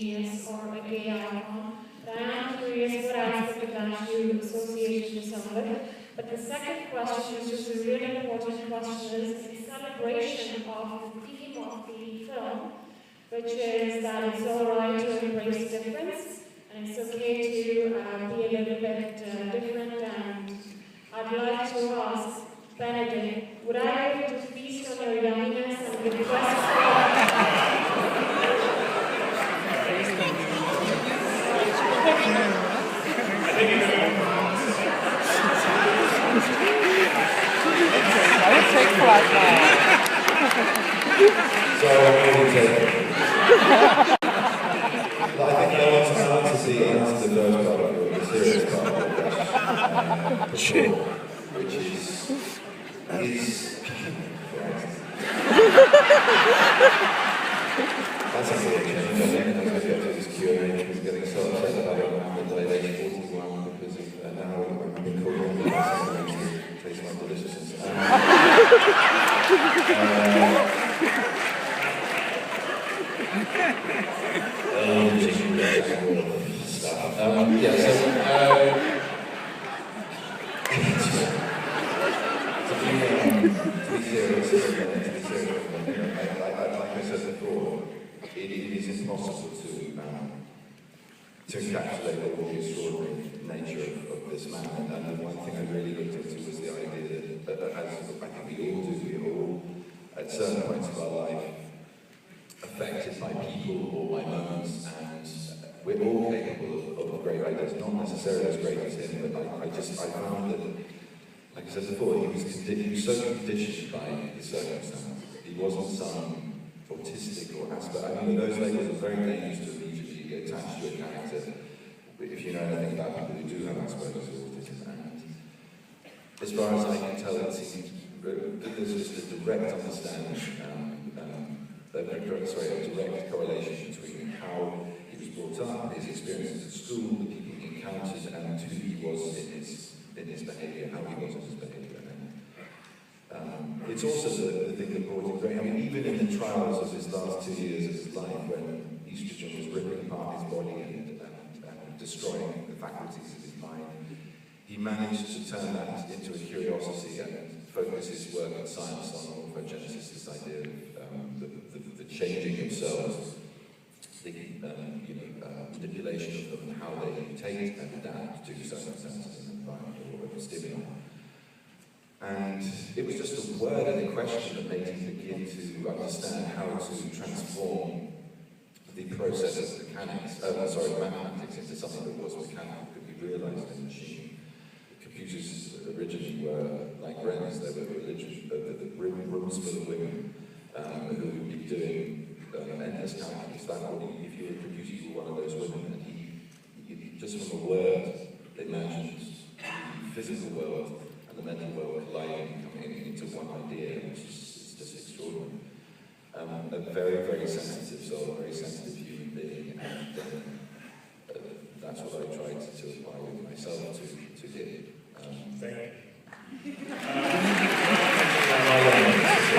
genius or a gay icon, but I am curious what aspect of that you associate yourself with. But the second question, which is a really important question, is in celebration of the theme of the film, which is that it's alright to embrace difference, and it's okay to be a little bit different, and I'd like to ask Benedict, would I be able to feast on your yumminess and request I would take flight now. Sorry, I'm really taking. I think I want to see answer the first part of the serious part of the question, which is that's a weird change. I think as we get to this Q&A, he's getting so upset about it now that I age 41 because of now I'm being called on to taste my deliciousness. Like I said before, it is impossible to encapsulate all the extraordinary nature of this man. And the one thing I really looked into was the idea that, as I think we all do, we all, at certain points of our life, affected by people or by moments, and we're all capable of great ideas, not necessarily as great as him, but I found that, like I said before, he was so conditioned by his circumstances. He wasn't some autistic or Asperger. I mean, those labels are very dangerous to immediately get attached to a character, if you know anything about people who do have Asperger's or autism. And as far as I can tell, it seems there's just a direct understanding, a direct correlation between how he was brought up, his experiences at school, the people he encountered, and who he was in his behaviour, how he was in his behaviour. It's also the thing that brought him great. I mean, even in the trials of his last 2 years of his life, when estrogen was ripping apart his body and destroying the faculties of his mind, he managed to turn that into a curiosity and focus his work in science on morphogenesis, this idea of the changing of cells, the manipulation of them, and how they mutate and adapt to circumstances and environment or stimuli. And it was just a word and a question that made him begin to understand how to transform the process of mathematics into something that was mechanical, could be realized in a machine. Computers originally were like brains, they were rooms full of women who would be doing endless calculus. If you were a computer, you were one of those women, and he just from a word imagined the physical world and the mental world colliding, coming into one idea, which is just extraordinary. A very, very sensitive soul, a very sensitive